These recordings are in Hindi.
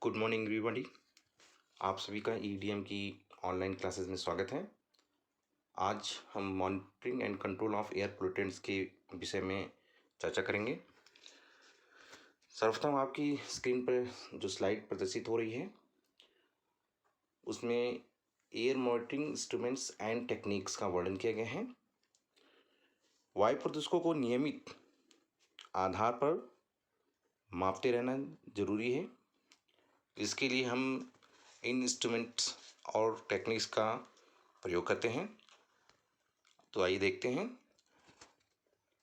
Good morning everybody. आप सभी का ईडीएम की ऑनलाइन क्लासेस में स्वागत है। आज हम monitoring and control of air pollutants के विषय में चर्चा करेंगे। सर्वप्रथम आपकी स्क्रीन पर जो स्लाइड प्रदर्शित हो रही है उसमें air monitoring instruments and techniques का वर्णन किया गया है। वायु प्रदूषकों को नियमित आधार पर मापते रहना जरूरी है। इसके लिए हम इन इंस्ट्रूमेंट्स और टेक्निक्स का प्रयोग करते हैं। तो आइए देखते हैं।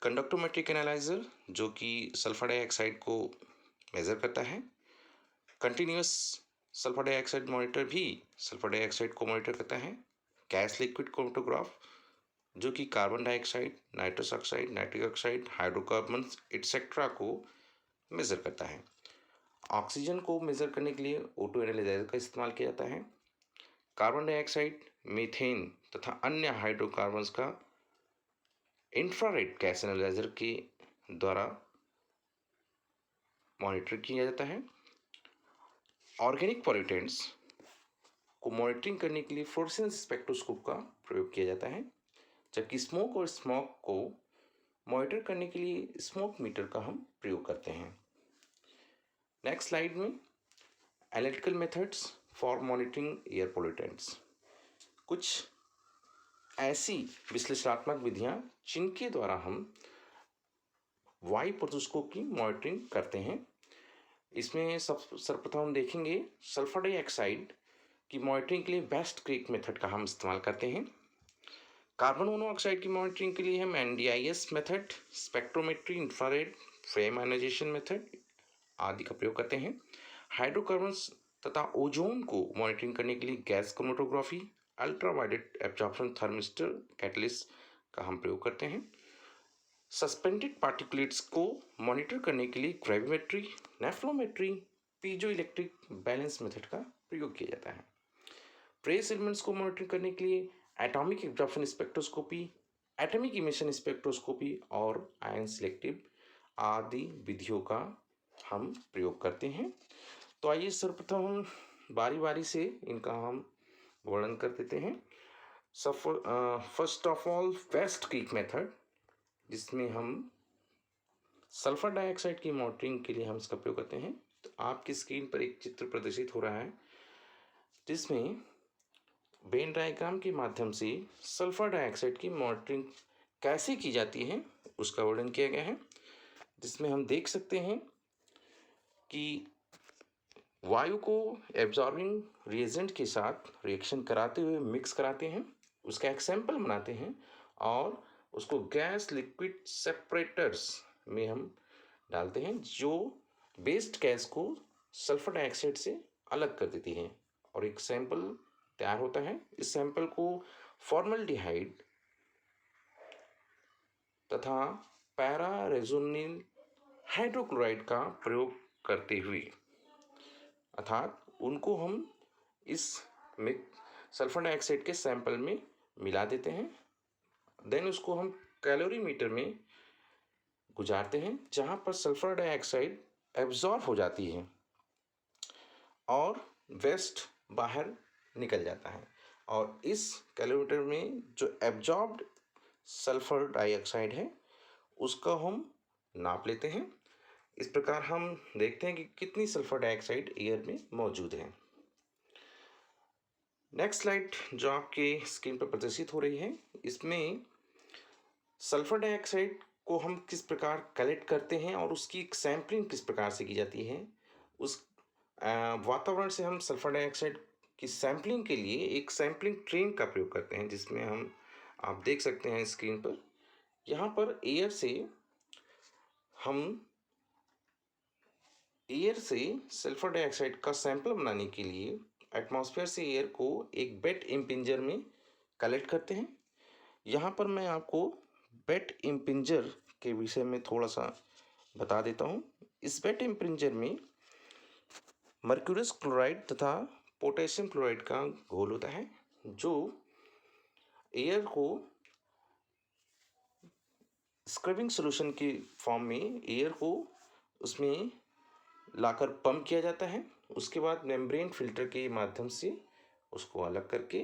कंडक्टोमेट्रिक एनालाइजर जो कि सल्फर डाइऑक्साइड को मेज़र करता है। कंटिन्यूस सल्फर डाइऑक्साइड मॉनिटर भी सल्फर डाइऑक्साइड को मॉनिटर करता है। गैस लिक्विड क्रोमेटोग्राफ जो कि carbon dioxide, nitrous oxide, nitric oxide, hydrocarbons etcetera को मेज़र करता है। ऑक्सीजन को मेज़र करने के लिए ऑटो एनालाइजर का इस्तेमाल किया जाता है। कार्बन डाइऑक्साइड, मीथेन तथा अन्य हाइड्रोकार्बन्स का इंफ्रारेड गैस एनालाइजर के द्वारा मॉनिटर किया जाता है। ऑर्गेनिक पॉल्यूटेंट्स को मॉनिटरिंग करने के लिए फ्लोरेसेंस स्पेक्ट्रोस्कोप का प्रयोग किया जाता है, जबकि स्मोक और स्मॉग को मॉनिटर करने के लिए स्मोक मीटर का हम प्रयोग करते हैं। नेक्स्ट स्लाइड में analytical methods for monitoring air pollutants. कुछ ऐसी विश्लेषणात्मक विधियां जिनके द्वारा हम वायु प्रदूषकों की मॉनिटरिंग करते हैं। इसमें सर्वप्रथम हम देखेंगे सल्फर डाइऑक्साइड की मॉनिटरिंग के लिए वेस्ट क्रीक मेथड का हम इस्तेमाल करते हैं। कार्बन मोनोऑक्साइड की मॉनिटरिंग के लिए हम NDIS method, spectrometry, infrared, flame ionisation method आदि का प्रयोग करते हैं। हाइड्रोकार्बन्स तथा ओजोन को मॉनिटरिंग करने के लिए gas chromatography, ultraviolet absorption thermistor catalyst का हम प्रयोग करते हैं। सस्पेंडेड पार्टिकुलेट्स को मॉनिटर करने के लिए gravimetry, nephelometry, piezoelectric balance method का प्रयोग किया जाता है। ट्रेस एलिमेंट्स को मॉनिटर करने के लिए atomic absorption spectroscopy, atomic emission spectroscopy और आयन सिलेक्टिव आदि विधियों का हम प्रयोग करते हैं। तो आइए सर्वप्रथम हम बारी बारी से इनका हम वर्णन कर देते हैं। First of all west creek method, जिसमें हम सल्फर डाइऑक्साइड की मॉनिटरिंग के लिए हम इसका प्रयोग करते हैं। तो आपकी स्क्रीन पर एक चित्र प्रदर्शित हो रहा है जिसमें वेन डायग्राम के माध्यम से सल्फर डाइऑक्साइड की मॉनिटरिंग कैसे की जाती है उसका वर्णन किया गया है, जिसमें हम देख सकते हैं कि वायु को एब्जॉर्बिंग रिएजेंट के साथ रिएक्शन कराते हुए मिक्स कराते हैं, उसका एक सैंपल बनाते हैं और उसको गैस लिक्विड सेपरेटर्स में हम डालते हैं, जो बेस्ड गैस को सल्फर डाइऑक्साइड से अलग कर देती है और एक सैंपल तैयार होता है। इस सैंपल को फॉर्मल्डिहाइड तथा पैरारेजोनिल हाइड्रोक्लोराइड का प्रयोग करते हुए, अर्थात उनको हम इस सल्फर डाइऑक्साइड के सैंपल में मिला देते हैं। देन उसको हम कैलोरीमीटर में गुजारते हैं, जहाँ पर सल्फर डाइऑक्साइड एब्जॉर्ब हो जाती है और वेस्ट बाहर निकल जाता है। और इस कैलोरीमीटर में जो एब्जॉर्ब्ड सल्फर डाइऑक्साइड है उसका हम नाप लेते हैं। इस प्रकार हम देखते हैं कि कितनी सल्फर डाइऑक्साइड एयर में मौजूद है। नेक्स्ट स्लाइड जो आपके स्क्रीन पर प्रदर्शित हो रही है, इसमें सल्फर डाइऑक्साइड को हम किस प्रकार कलेक्ट करते हैं और उसकी सैंपलिंग किस प्रकार से की जाती है। उस वातावरण से हम सल्फर डाइऑक्साइड की सैंपलिंग के लिए एक सैंपलिंग ट्रेन का प्रयोग करते हैं, जिसमें हम आप देख सकते हैं स्क्रीन पर, यहाँ पर एयर से सल्फर डाइऑक्साइड का सैंपल बनाने के लिए एटमॉस्फेयर से एयर को एक बेट इम्पिंजर में कलेक्ट करते हैं। यहाँ पर मैं आपको बेट इम्पिंजर के विषय में थोड़ा सा बता देता हूँ। इस बेट इम्पिंजर में मर्क्यूरस क्लोराइड तथा पोटेशियम क्लोराइड का घोल होता है, जो एयर को स्क्रबिंग सॉल्यूशन के फॉर्म में एयर को उसमें लाकर पंप किया जाता है। उसके बाद मेम्ब्रेन फिल्टर के माध्यम से उसको अलग करके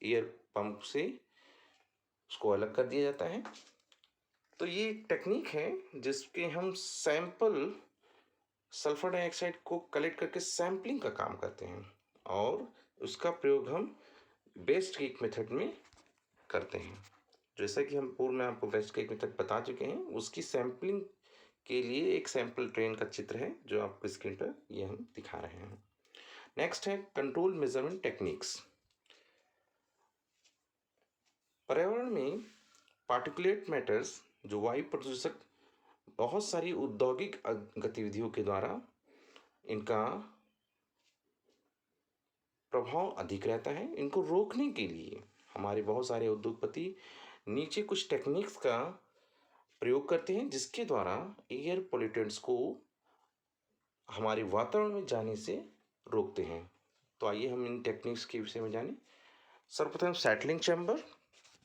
एयर पंप से उसको अलग कर दिया जाता है। तो ये एक टेक्निक है जिसके हम सैंपल सल्फर डाइऑक्साइड को कलेक्ट करके सैम्पलिंग का काम करते हैं और उसका प्रयोग हम बेस्ट केक मेथड में करते हैं। जैसा कि हम पूर्व में आपको बेस्ट केक मेथड बता चुके हैं, उसकी सैम्पलिंग के लिए एक सैंपल ट्रेन का चित्र है जो आपको स्क्रीन पर ये हम दिखा रहे हैं। नेक्स्ट है कंट्रोल मेजरमेंट टेक्निक्स। पर्यावरण में पार्टिकुलेट मैटर्स जो वायु प्रदूषक बहुत सारी औद्योगिक गतिविधियों के द्वारा इनका प्रभाव अधिक रहता है। इनको रोकने के लिए हमारे बहुत सारे उद्योगपति नीचे कुछ टेक्निक्स का प्रयोग करते हैं जिसके द्वारा एयर पोल्यूटेंट्स को हमारे वातावरण में जाने से रोकते हैं। तो आइए हम इन टेक्निक्स के विषय में जानें। सर्वप्रथम settling chamber,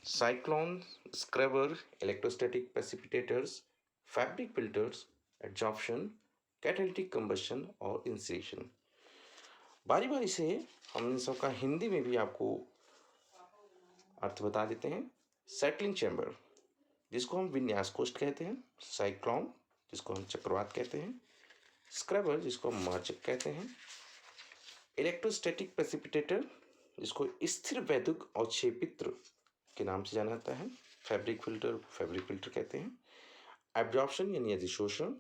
cyclone, scrubber, electrostatic precipitators, fabric filters, adsorption, catalytic combustion और इंसुलेशन। बारी बारी से हम इन सब का हिंदी में भी आपको अर्थ बता देते हैं। सेटलिंग चैम्बर जिसको हम विन्यास कोष्ठ कहते हैं, साइक्लोन जिसको हम चक्रवात कहते हैं, स्क्रबर जिसको हम मार्चक कहते हैं, इलेक्ट्रोस्टैटिक प्रेसिपिटेटर जिसको स्थिर वैद्युत अवक्षेपित्र के नाम से जाना जाता है, फैब्रिक फिल्टर कहते हैं, एब्जॉर्प्शन यानी अधिशोषण,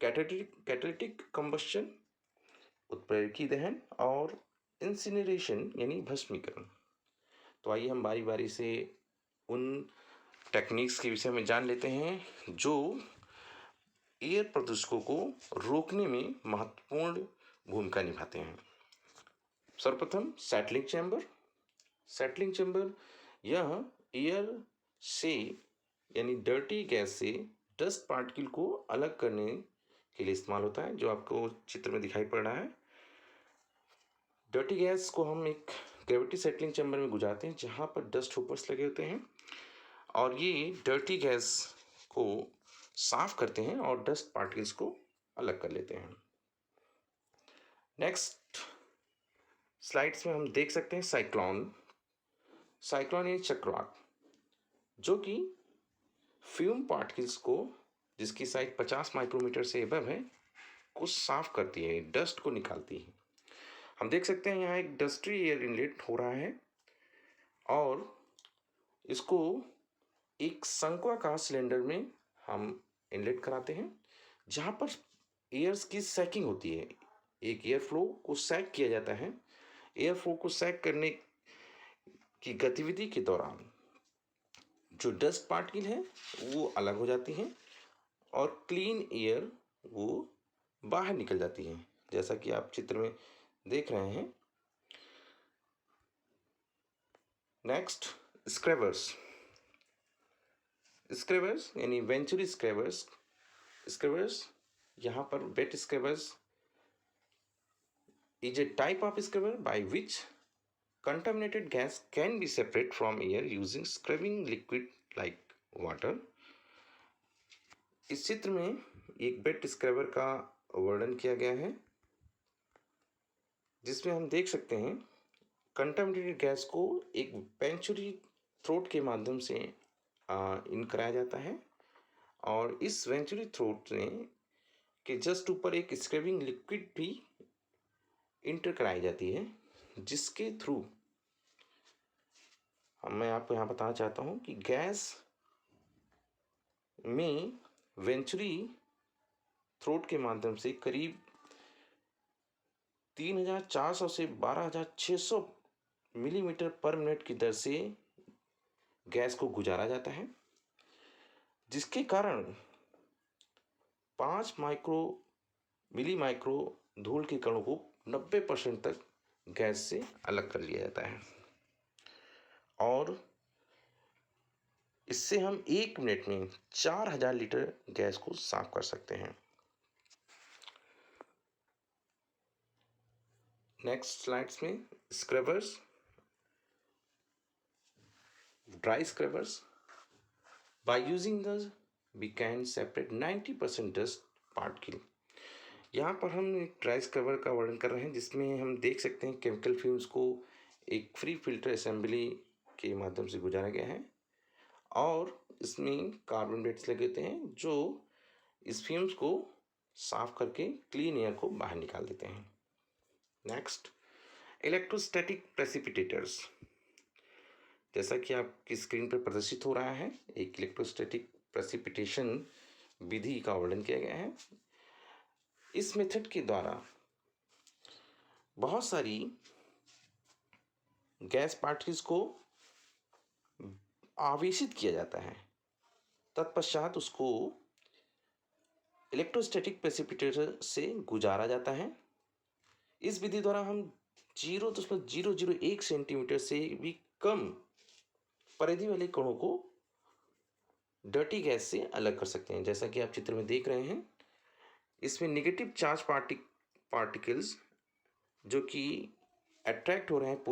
कैटालिटिक कंबशन उत्प्रेरकी दहन और इंसिनरेशन यानी भस्मीकरण। तो आइए हम बारी बारी से उन टेक्निक्स के विषय में जान लेते हैं जो एयर प्रदूषकों को रोकने में महत्वपूर्ण भूमिका निभाते हैं। सर्वप्रथम सेटलिंग चैम्बर। सेटलिंग चैम्बर यह एयर से यानी डर्टी गैस से डस्ट पार्टिकल को अलग करने के लिए इस्तेमाल होता है, जो आपको चित्र में दिखाई पड़ रहा है। डर्टी गैस को हम एक ग्रेविटी सेटलिंग चैम्बर में गुजारते हैं जहाँ पर डस्ट होपर्स लगे होते हैं और ये डर्टी गैस को साफ करते हैं और डस्ट पार्टिकल्स को अलग कर लेते हैं। नेक्स्ट स्लाइड्स में हम देख सकते हैं साइक्लोन। साइक्लोन यानी चक्रवात जो कि फ्यूम पार्टिकल्स को जिसकी साइज 50 माइक्रोमीटर से एबव है को साफ करती है, डस्ट को निकालती है। हम देख सकते हैं यहाँ एक डस्टी एयर इनलेट हो रहा है और इसको एक शंक्वाकार सिलेंडर में हम इनलेट कराते हैं जहाँ पर एयर्स की सैकिंग होती है। एक एयर फ्लो को सैक किया जाता है। एयर फ्लो को सैक करने की गतिविधि के दौरान जो डस्ट पार्टिकल है वो अलग हो जाती हैं और क्लीन एयर वो बाहर निकल जाती है, जैसा कि आप चित्र में देख रहे हैं। नेक्स्ट स्क्रैबर्स। स्क्रैबर्स यानी वेंचुरी स्क्रैबर्स यहाँ पर wait स्क्रैबर्स is a type of scrubber by which contaminated gas can be separated from air using scrubbing liquid like water। इस चित्र में एक वेट स्क्रबर का वर्णन किया गया है जिसमें हम देख सकते हैं कंटामिनेटेड गैस को एक वेंचुरी थ्रोट के माध्यम से इन कराया जाता है और इस वेंचुरी थ्रोट में के जस्ट ऊपर एक स्क्रबिंग लिक्विड भी इंटर कराई जाती है जिसके थ्रू मैं आपको यहाँ बताना चाहता हूँ कि गैस में वेंचुरी थ्रोट के माध्यम से करीब 3400 से 12600 मिलीमीटर पर मिनट की दर से गैस को गुजारा जाता है जिसके कारण 5 मिली माइक्रो धूल के कणों को 90% तक गैस से अलग कर लिया जाता है और इससे हम 1 मिनट में 4000 लीटर गैस को साफ कर सकते हैं। नेक्स्ट स्लाइड्स में scrubbers, dry scrubbers. By using the we can separate 90% dust particle। यहाँ पर हम एक ड्राई स्क्रबर का वर्णन कर रहे हैं, जिसमें हम देख सकते हैं केमिकल फ्यूम्स को एक फ्री फिल्टर असेंबली के माध्यम से गुजारा गया है और इसमें कार्बन बेड्स लगे होते हैं जो इस फ्यूम्स को साफ करके क्लीन एयर को बाहर निकाल देते हैं। Next, electrostatic precipitators. जैसा कि आपकी स्क्रीन पर प्रदर्शित हो रहा है, एक इलेक्ट्रोस्टैटिक प्रेसिपिटेशन विधि का वर्णन किया गया है। इस मेथड के द्वारा बहुत सारी गैस पार्टिकल्स को आवेशित किया जाता है, तत्पश्चात उसको इलेक्ट्रोस्टैटिक प्रेसिपिटेटर से गुजारा जाता है। इस विधि द्वारा हम 0.001 सेंटीमीटर से भी कम परिधि वाले कणों को डर्टी गैस से अलग कर सकते हैं। जैसा कि आप चित्र में देख रहे हैं, इसमें नेगेटिव चार्ज पार्टिकल्स जो कि अट्रैक्ट हो रहे हैं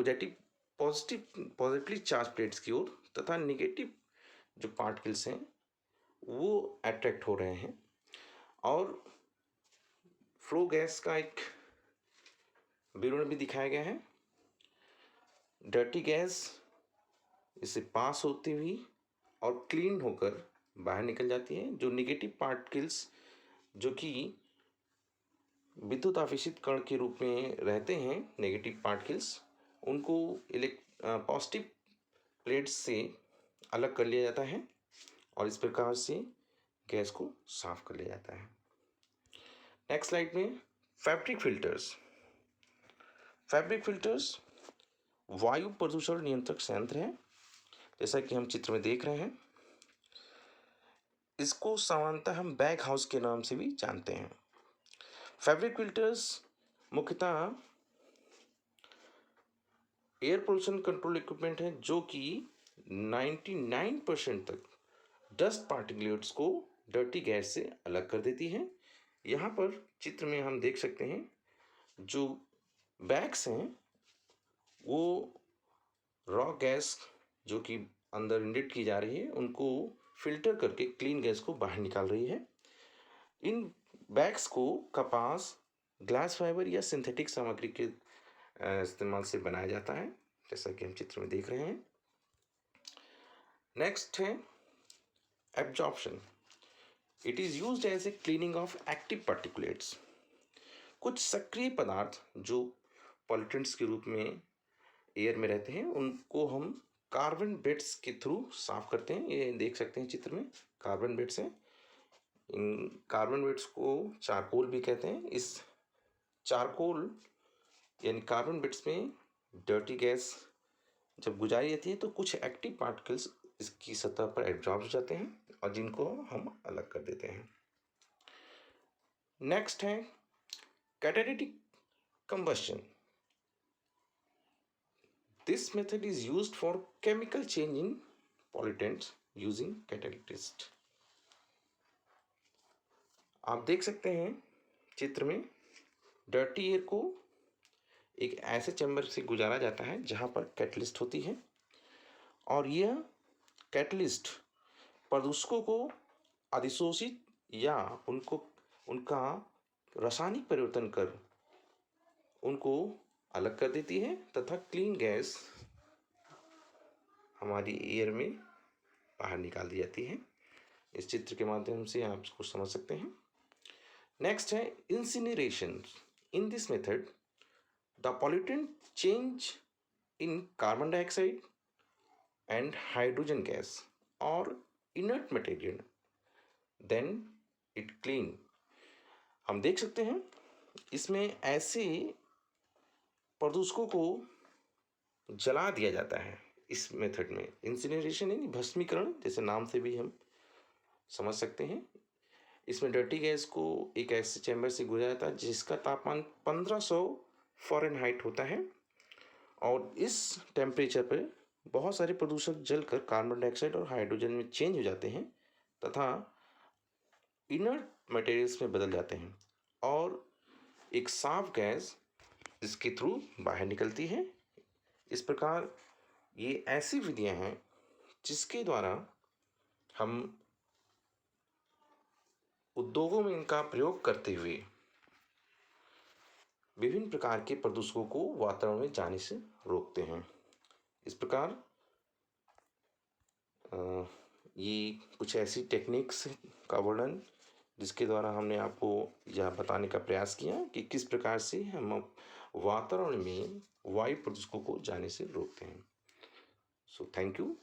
पॉजिटिवली चार्ज प्लेट्स की ओर, तथा नेगेटिव जो पार्टिकल्स हैं वो अट्रैक्ट हो रहे हैं। और फ्लो गैस का एक विवरण भी दिखाया गया है। डर्टी गैस इसे पास होती हुई और क्लीन होकर बाहर निकल जाती है। जो नेगेटिव पार्टिकल्स जो कि विद्युत आवेशित कण के रूप में रहते हैं, नेगेटिव पार्टिकल्स, उनको पॉजिटिव प्लेट्स से अलग कर लिया जाता है और इस प्रकार से गैस को साफ कर लिया जाता है। नेक्स्ट स्लाइड में फैब्रिक फिल्टर्स। फैब्रिक फिल्टर्स वायु प्रदूषण नियंत्रक संयंत्र है, जैसा कि हम चित्र में देख रहे हैं। इसको सामान्यतः हम बैग हाउस के नाम से भी जानते हैं। फैब्रिक फिल्टर्स मुख्यतः एयर पोल्यूशन कंट्रोल इक्विपमेंट है जो कि 99% तक डस्ट पार्टिकुलेट्स को डर्टी गैस से अलग कर देती है। यहाँ पर चित्र में हम देख सकते हैं जो बैग्स हैं वो रॉ गैस जो कि अंदर इंजेक्ट की जा रही है उनको फिल्टर करके क्लीन गैस को बाहर निकाल रही है। इन बैग्स को कपास, ग्लास फाइबर या सिंथेटिक सामग्री के इस्तेमाल से बनाया जाता है, जैसा कि हम चित्र में देख रहे हैं। नेक्स्ट है absorption. It is used as a cleaning of active particulates. कुछ सक्रिय पदार्थ जो पॉल्यूटेंट्स के रूप में एयर में रहते हैं उनको हम कार्बन बेड्स के थ्रू साफ करते हैं। ये देख सकते हैं चित्र में कार्बन बेड्स हैं। इन कार्बन बेड्स को चारकोल भी कहते हैं। इस चारकोल यानी कार्बन बेड्स में डर्टी गैस जब गुजारी जाती है तो कुछ एक्टिव पार्टिकल्स इसकी सतह पर एब्जॉर्ब हो जाते हैं और जिनको हम अलग कर देते हैं। नेक्स्ट है catalytic combustion. This method is used for chemical change in pollutants using catalyst. आप देख सकते हैं चित्र में डर्टी एयर को एक ऐसे चैम्बर से गुजारा जाता है जहां पर कैटलिस्ट होती है और यह कैटलिस्ट प्रदूषकों को अधिशोषित या उनका रासायनिक परिवर्तन कर उनको अलग कर देती है तथा क्लीन गैस हमारी एयर में बाहर निकाल दी जाती है। इस चित्र के माध्यम से आप इसको समझ सकते हैं। नेक्स्ट है incineration. In this method the pollutant change in carbon dioxide and hydrogen gas और inert material then it clean. हम देख सकते हैं इसमें ऐसे प्रदूषकों को जला दिया जाता है। इस मेथड में इंसिनरेशन यानी भस्मीकरण, जैसे नाम से भी हम समझ सकते हैं। इसमें डर्टी गैस को एक ऐसे चैम्बर से गुजारा जाता है जिसका तापमान 1500 फ़ारेनहाइट होता है और इस टेम्परेचर पर बहुत सारे प्रदूषक जलकर कार्बन डाइऑक्साइड और हाइड्रोजन में चेंज हो जाते हैं तथा इनर्ट मटेरियल्स में बदल जाते हैं और एक साफ गैस इसके थ्रू बाहर निकलती है। इस प्रकार ये ऐसी विधियां हैं जिसके द्वारा हम उद्योगों में इनका प्रयोग करते हुए विभिन्न प्रकार के प्रदूषकों को वातावरण में जाने से रोकते हैं। इस प्रकार ये कुछ ऐसी टेक्निक्स का वर्णन जिसके द्वारा हमने आपको यह बताने का प्रयास किया कि किस प्रकार से हम वातावरण में वायु प्रदूषकों को जाने से रोकते हैं। So thank you.